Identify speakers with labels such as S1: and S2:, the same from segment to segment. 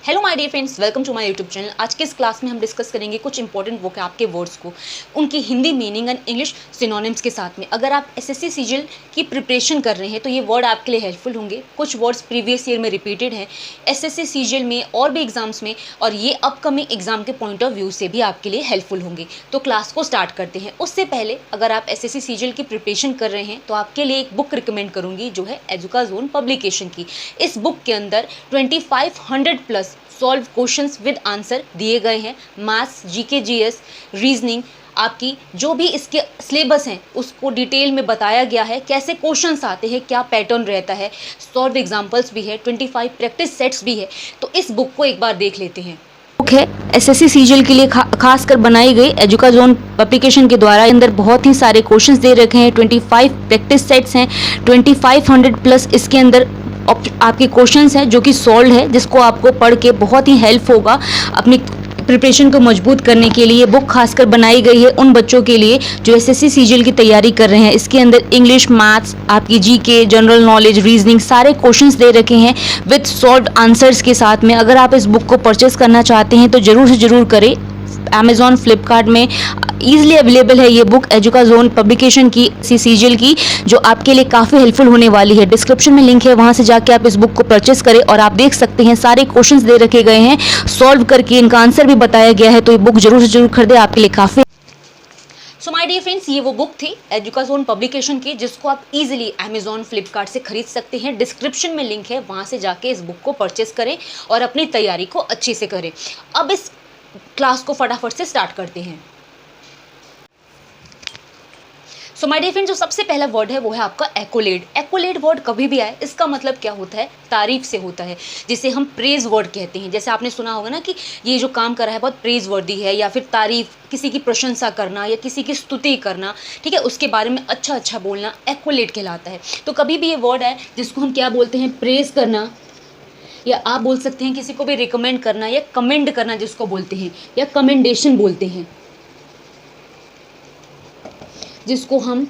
S1: Hello my dear friends, welcome to my YouTube channel. आज के इस क्लास में हम डिस्कस करेंगे कुछ इंपॉर्टेंट वोकैब के वर्ड्स को, उनकी Hindi meaning and English synonyms के साथ में। अगर आप एसएससी सीजीएल की प्रिपरेशन कर रहे हैं तो ये वर्ड आपके लिए हेल्पफुल होंगे। कुछ वर्ड्स प्रीवियस ईयर में रिपीटेड हैं एसएससी सीजीएल में और भी एग्जाम्स में, और ये अपकमिंग एग्जाम के पॉइंट ऑफ व्यू से भी आपके लिए हेल्पफुल होंगे। तो क्लास को स्टार्ट करते हैं। उससे पहले अगर आप एसएससी सीजीएल की प्रिपरेशन कर रहे हैं तो आपके लिए एक बुक रिकमेंड करूँगी जो है एजुकाजोन पब्लिकेशन की। इस बुक के अंदर 2500 plus solve questions with answer दिए गए हैं। मैथ्स, जीके, जीएस, रीजनिंग, आपकी जो भी इसके सिलेबस हैं उसको डिटेल में बताया गया है, कैसे क्वेश्चंस आते हैं, क्या पैटर्न रहता है, सॉल्व एग्जांपल्स भी है, 25 प्रैक्टिस सेट्स भी है। तो इस बुक को एक बार देख लेते हैं। बुक है एसएससी सीजीएल के लिए खास कर बनाई गई एजुकाजोन पब्लिकेशन के द्वारा। अंदर बहुत ही सारे क्वेश्चंस दे रखे हैं, 25 प्रैक्टिस सेट्स हैं, 2500 प्लस इसके अंदर आपके क्वेश्चंस हैं जो कि सॉल्व है, जिसको आपको पढ़ के बहुत ही हेल्प होगा अपनी प्रिपरेशन को मजबूत करने के लिए। बुक खासकर बनाई गई है उन बच्चों के लिए जो एसएससी सीजीएल की तैयारी कर रहे हैं। इसके अंदर इंग्लिश, मैथ्स, आपकी जीके, जनरल नॉलेज, रीजनिंग सारे क्वेश्चंस दे रखे हैं विद सॉल्व्ड आंसर्स के साथ में। अगर आप इस बुक को परचेस करना चाहते हैं तो ज़रूर से ज़रूर करें। अमेजॉन, फ्लिपकार्ट में ईजिली अवेलेबल है ये बुक एजुकाजोन पब्लिकेशन की सीजीएल की, जो आपके लिए काफ़ी हेल्पफुल होने वाली है। डिस्क्रिप्शन में लिंक है, वहाँ से जाके आप इस बुक को परचेस करें। और आप देख सकते हैं सारे क्वेश्चंस दे रखे गए हैं, सॉल्व करके इनका आंसर भी बताया गया है। तो ये बुक जरूर से जरूर खरीदें, आपके लिए काफ़ी। सो माय डियर फ्रेंड्स, ये वो बुक थी एजुकाजोन पब्लिकेशन की, जिसको आप इजीली अमेजॉन, फ्लिपकार्ट से खरीद सकते हैं। डिस्क्रिप्शन में लिंक है, वहाँ से जाके इस बुक को परचेस करें और अपनी तैयारी को अच्छे से करें। अब इस क्लास को फटाफट से स्टार्ट करते हैं। सो माय डियर फ्रेंड, जो सबसे पहला वर्ड है वो है आपका एक्कोलेड। एक्कोलेड वर्ड कभी भी आए, इसका मतलब क्या होता है? तारीफ से होता है, जिसे हम प्रेज वर्ड कहते हैं। जैसे आपने सुना होगा ना कि ये जो काम कर रहा है बहुत प्रेज वर्दी है, या फिर तारीफ, किसी की प्रशंसा करना या किसी की स्तुति करना, ठीक है, उसके बारे में अच्छा अच्छा बोलना एक्कोलेड कहलाता है। तो कभी भी ये वर्ड है जिसको हम क्या बोलते हैं? प्रेज करना, या आप बोल सकते हैं किसी को भी रिकमेंड करना या कमेंड करना जिसको बोलते हैं, या कमेंडेशन बोलते हैं, जिसको हम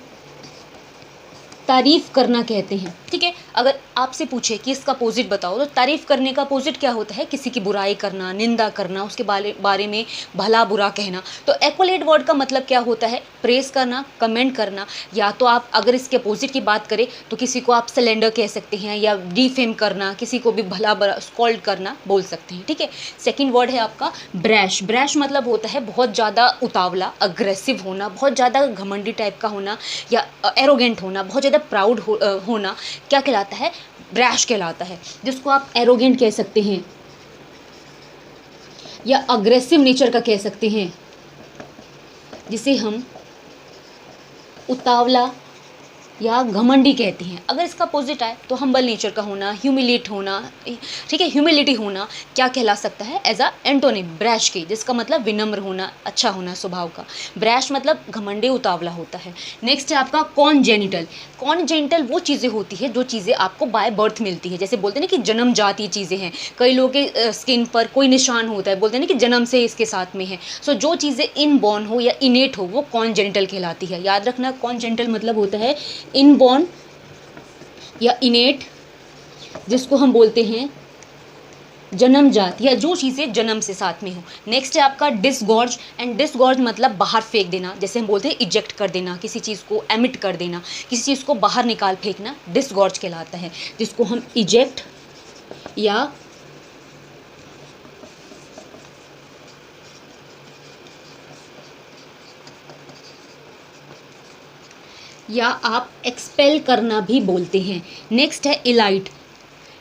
S1: तारीफ करना कहते हैं। ठीक है, अगर आपसे पूछे कि इसका अपोजिट बताओ तो तारीफ करने का अपोजिट क्या होता है? किसी की बुराई करना, निंदा करना, उसके बारे में भला बुरा कहना। तो एक्कोलेड वर्ड का मतलब क्या होता है? प्रेस करना, कमेंट करना। या तो आप अगर इसके अपोजिट की बात करें तो किसी को आप सिलेंडर कह सकते हैं, या डिफेम करना, किसी को भी भला बुरा स्कॉल्ड करना बोल सकते हैं। ठीक है, सेकेंड वर्ड है आपका ब्रैश। ब्रैश मतलब होता है बहुत ज़्यादा उतावला, अग्रेसिव होना, बहुत ज़्यादा घमंडी टाइप का होना, या एरोगेंट होना, बहुत ज़्यादा प्राउड होना। क्या कहलाता है? ब्रैश कहलाता है, जिसको आप एरोगेंट कह सकते हैं या अग्रेसिव नेचर का कह सकते हैं, जिसे हम उतावला या घमंडी कहते हैं। अगर इसका अपोजिट आए तो हम्बल नेचर का होना, ह्यूमिलेट होना, ठीक है, ह्यूमिलिटी होना क्या कहला सकता है? एज अ एंटोनिम ब्रैश के, जिसका मतलब विनम्र होना, अच्छा होना स्वभाव का। ब्रैश मतलब घमंडी, उतावला होता है। नेक्स्ट है आपका कॉन्जेनिटल। कॉन्जेनिटल वो चीज़ें होती है जो चीज़ें आपको बाय बर्थ मिलती है। जैसे बोलते हैं ना कि जन्मजात ये चीज़ें हैं, कई लोगों के स्किन पर कोई निशान होता है, बोलते हैं ना कि जन्म से इसके साथ में है। सो जो चीज़ें इनबॉर्न हो या इनेट हो वो कॉन्जेनिटल कहलाती है। याद रखना, कॉन्जेनिटल मतलब होता है इनबॉर्न या इनेट, जिसको हम बोलते हैं जन्मजात, या जो चीज़ें जन्म से साथ में हो। नेक्स्ट है आपका डिसगॉर्ज। एंड डिसगॉर्ज मतलब बाहर फेंक देना, जैसे हम बोलते हैं इजेक्ट कर देना, किसी चीज़ को एमिट कर देना, किसी चीज़ को बाहर निकाल फेंकना डिसगॉर्ज कहलाता है, जिसको हम इजेक्ट या आप एक्सपेल करना भी बोलते हैं। नेक्स्ट है इलाइट।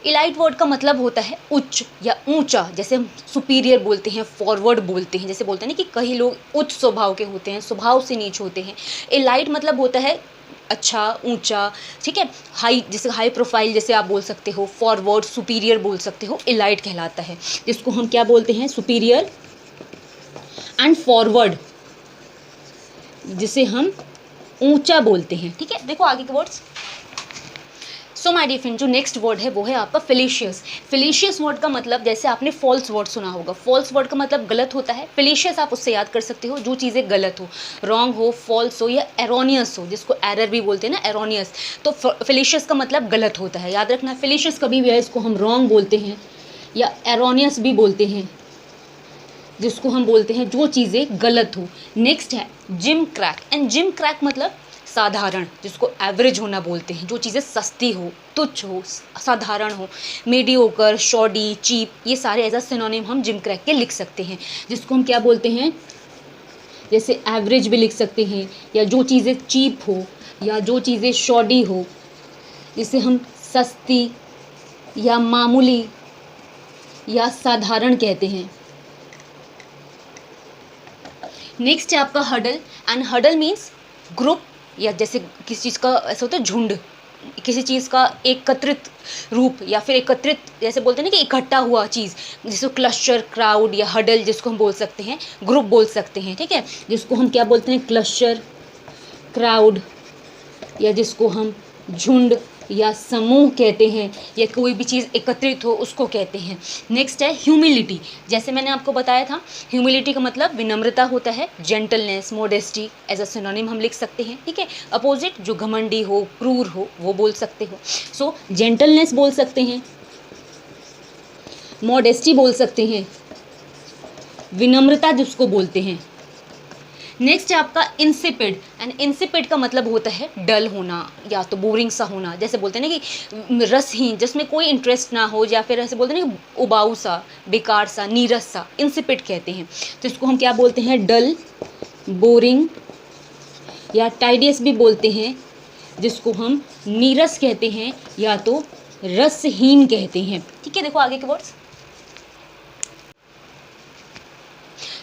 S1: इलाइट वर्ड का मतलब होता है उच्च या ऊंचा, जैसे हम सुपीरियर बोलते हैं, फॉरवर्ड बोलते हैं। जैसे बोलते हैं ना कि कई लोग उच्च स्वभाव के होते हैं, स्वभाव से नीच होते हैं। इलाइट मतलब होता है अच्छा, ऊंचा, ठीक है, हाई, जैसे हाई प्रोफाइल जैसे आप बोल सकते हो। फॉरवर्ड, सुपीरियर बोल सकते हो, इलाइट कहलाता है, जिसको हम क्या बोलते हैं? सुपीरियर एंड फॉरवर्ड, जिसे हम ऊंचा बोलते हैं। ठीक है, देखो आगे के words. So my dear friend, जो नेक्स्ट वर्ड है वो है आपका फेलिशियस। फेलिशियस वर्ड का मतलब, जैसे आपने फॉल्स वर्ड सुना होगा, फॉल्स वर्ड का मतलब गलत होता है। फेलिशियस आप उससे याद कर सकते हो जो चीज़ें गलत हो, रॉन्ग हो, फॉल्स हो या एरोनियस हो, जिसको एरर भी बोलते हैं ना, एरोनियस। तो फेलिशियस का मतलब गलत होता है, याद रखना। फेलिशियस कभी भी है इसको हम रॉन्ग बोलते हैं, या एरोनियस भी बोलते हैं, जिसको हम बोलते हैं जो चीज़ें गलत हो। नेक्स्ट है gym crack, and gym crack मतलब साधारण, जिसको एवरेज होना बोलते हैं, जो चीज़ें सस्ती हो, तुच्छ हो, साधारण हो। मीडियोकर, शॉडी, चीप, ये सारे एज अ सिनोनिम हम जिम क्रैक के लिख सकते हैं, जिसको हम क्या बोलते हैं, जैसे एवरेज भी लिख सकते हैं, या जो चीज़ें चीप हो, या जो चीज़ें शॉडी हो, जिसे हम सस्ती या मामूली या साधारण कहते हैं। नेक्स्ट है आपका huddle, and huddle means group, या जैसे किसी चीज़ का ऐसा होता है झुंड, किसी चीज़ का एकत्रित रूप, या फिर एकत्रित, जैसे बोलते हैं ना कि इकट्ठा हुआ चीज़, जिसको क्लस्टर, क्राउड या हडल जिसको हम बोल सकते हैं, ग्रुप बोल सकते हैं, ठीक है, जिसको हम क्या बोलते हैं, क्लस्टर, क्राउड, या जिसको हम झुंड या समूह कहते हैं, या कोई भी चीज़ एकत्रित हो उसको कहते हैं। नेक्स्ट है ह्यूमिलिटी, जैसे मैंने आपको बताया था, ह्यूमिलिटी का मतलब विनम्रता होता है, gentleness, modesty as a synonym हम लिख सकते हैं, ठीक है। अपोजिट जो घमंडी हो, क्रूर हो, वो बोल सकते हो। सो जेंटलनेस बोल सकते हैं, मोडेस्टी बोल सकते हैं, विनम्रता जिसको बोलते हैं। नेक्स्ट है आपका इंसिपिड, एंड इंसिपिड का मतलब होता है डल होना या तो बोरिंग सा होना, जैसे बोलते हैं ना कि रसहीन, जिसमें कोई इंटरेस्ट ना हो, या फिर ऐसे बोलते हैं ना कि उबाऊ सा, बेकार सा, नीरस सा, इंसिपिड कहते हैं। तो इसको हम क्या बोलते हैं, डल, बोरिंग या टाइडियस भी बोलते हैं, जिसको हम नीरस कहते हैं या तो रसहीन कहते हैं, ठीक है। देखो आगे के words.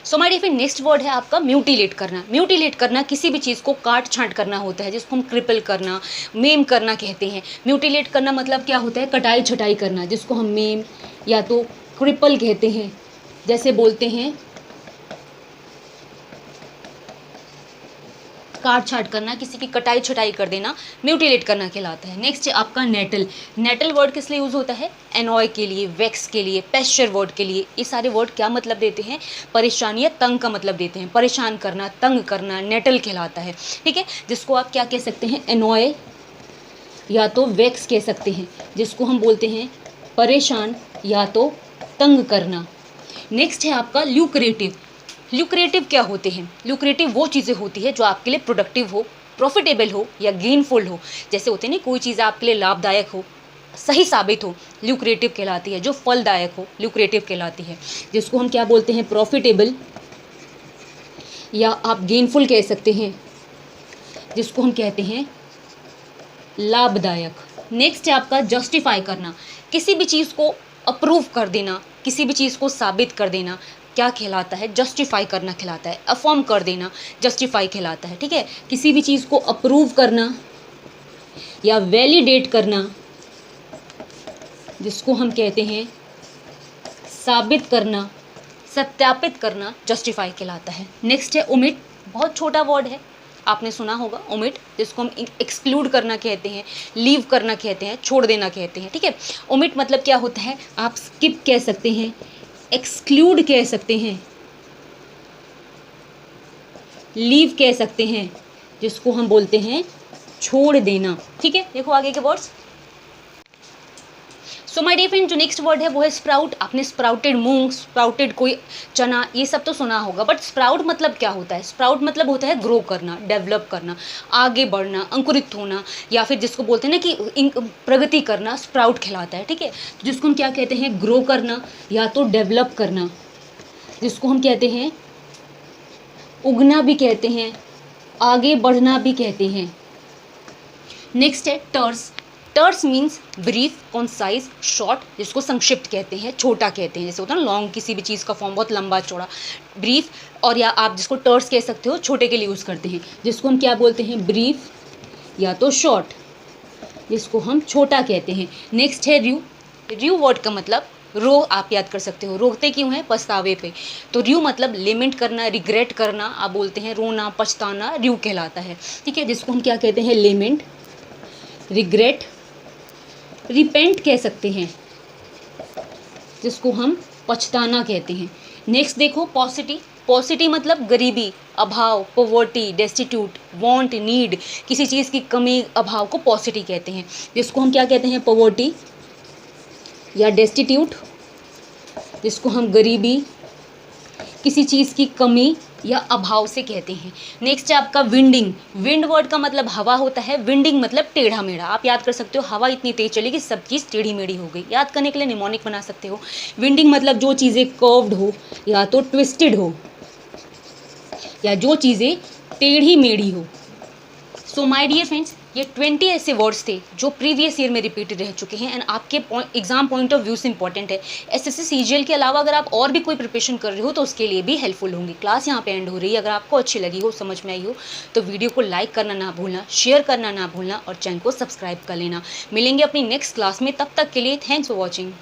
S1: So my dear friend, next word है आपका म्यूटिलेट करना। म्यूटिलेट करना किसी भी चीज़ को काट छांट करना होता है, जिसको हम क्रिपल करना, मेम करना कहते हैं। म्यूटिलेट करना मतलब क्या होता है, कटाई छटाई करना, जिसको हम मेम या तो क्रिपल कहते हैं, जैसे बोलते हैं काट छाट करना, किसी की कटाई छटाई कर देना, म्यूटिलेट करना कहलाता है। नेक्स्ट है आपका नेटल। नेटल वर्ड किस लिए यूज़ होता है, एनॉय के लिए, वेक्स के लिए, पेस्चर वर्ड के लिए। ये सारे वर्ड क्या मतलब देते हैं, परेशानी या तंग का मतलब देते हैं, परेशान करना, तंग करना, नेटल कहलाता है, ठीक है। जिसको आप क्या कह सकते हैं, एनॉय या तो वेक्स कह सकते हैं, जिसको हम बोलते हैं परेशान या तो तंग करना। नेक्स्ट है आपका ल्यूक्रेटिव। ल्यूक्रेटिव क्या होते हैं, ल्यूक्रेटिव वो चीज़ें होती है जो आपके लिए प्रोडक्टिव हो, प्रॉफिटेबल हो या गेनफुल हो। जैसे होते हैं ना, कोई चीज़ आपके लिए लाभदायक हो, सही साबित हो, ल्यूक्रेटिव कहलाती है। जो फलदायक हो, ल्यूक्रेटिव कहलाती है, जिसको हम क्या बोलते हैं, प्रॉफिटेबल या आप गेनफुल कह सकते हैं, जिसको हम कहते हैं लाभदायक। नेक्स्ट है आपका जस्टिफाई करना। किसी भी चीज़ को अप्रूव कर देना, किसी भी चीज़ को साबित कर देना क्या कहलाता है, जस्टिफाई करना कहलाता है। अफर्म कर देना जस्टिफाई कहलाता है, ठीक है। किसी भी चीज़ को अप्रूव करना या वैलिडेट करना, जिसको हम कहते हैं साबित करना, सत्यापित करना, जस्टिफाई कहलाता है। नेक्स्ट है ओमिट। बहुत छोटा वर्ड है, आपने सुना होगा ओमिट, जिसको हम एक्सक्लूड करना कहते हैं, लीव करना कहते हैं, छोड़ देना कहते हैं, ठीक है। ओमिट मतलब क्या होता है, आप स्किप कह सकते हैं, एक्सक्लूड कह सकते हैं, लीव कह सकते हैं, जिसको हम बोलते हैं छोड़ देना, ठीक है। देखो आगे के words. So my dear friend, जो नेक्स्ट वर्ड है वो है स्प्राउट। आपने स्प्राउटेड मूंग, स्प्राउटेड कोई चना, ये सब तो सुना होगा, बट स्प्राउट मतलब क्या होता है, स्प्राउट मतलब होता है ग्रो करना, डेवलप करना, आगे बढ़ना, अंकुरित होना, या फिर जिसको बोलते हैं ना कि प्रगति करना, स्प्राउट कहलाता है, ठीक है। जिसको हम क्या कहते हैं, ग्रो करना या तो डेवलप करना, जिसको हम कहते हैं उगना भी कहते हैं, आगे बढ़ना भी कहते हैं। नेक्स्ट है टर्स। टर्स मीन्स ब्रीफ, कॉन्साइज, शॉर्ट, जिसको संक्षिप्त कहते हैं, छोटा कहते हैं। जैसे होता है ना लॉन्ग, किसी भी चीज़ का फॉर्म बहुत लंबा चौड़ा, ब्रीफ, और या आप जिसको टर्स कह सकते हो, छोटे के लिए यूज़ करते हैं, जिसको हम क्या बोलते हैं, ब्रीफ या तो शॉर्ट, जिसको हम छोटा कहते हैं। नेक्स्ट है र्यू। र्यू वर्ड का मतलब रो, आप याद कर सकते हो, रोते क्यों है, पछतावे पे। तो र्यू मतलब लेमेंट करना, रिग्रेट करना, आप बोलते हैं रोना, पछताना, र्यू कहलाता है, ठीक है। जिसको हम क्या कहते हैं, लेमेंट, रिग्रेट, रिपेंट कह सकते हैं, जिसको हम पछताना कहते हैं। नेक्स्ट देखो पॉसिटी। पॉसिटी मतलब गरीबी, अभाव, पॉवर्टी, डेस्टिट्यूट, वांट, नीड, किसी चीज़ की कमी, अभाव को पॉसिटी कहते हैं, जिसको हम क्या कहते हैं, पॉवर्टी या डेस्टिट्यूट जिसको हम गरीबी, किसी चीज़ की कमी या अभाव से कहते हैं। नेक्स्ट है आपका विंडिंग। विंड वर्ड का मतलब हवा होता है, विंडिंग मतलब टेढ़ा मेढ़ा। आप याद कर सकते हो, हवा इतनी तेज चली कि सब चीज़ टेढ़ी मेढ़ी हो गई। याद करने के लिए निमोनिक बना सकते हो। विंडिंग मतलब जो चीज़ें कर्व्ड हो या तो ट्विस्टेड हो या जो चीज़ें टेढ़ी मेढ़ी हो। सो माय डियर फ्रेंड्स, ये 20 ऐसे वर्ड्स थे जो प्रीवियस ईयर में रिपीटेड रह चुके हैं एंड आपके एग्जाम पॉइंट ऑफ व्यू से इंपॉर्टेंट है। एसएससी सीजीएल के अलावा अगर आप और भी कोई प्रिपरेशन कर रहे हो तो उसके लिए भी हेल्पफुल होंगी। क्लास यहाँ पे एंड हो रही है। अगर आपको अच्छी लगी हो, समझ में आई हो, तो वीडियो को लाइक करना ना भूलना, शेयर करना ना भूलना और चैनल को सब्सक्राइब कर लेना। मिलेंगे अपनी नेक्स्ट क्लास में, तब तक के लिए थैंक्स फॉर वॉचिंग।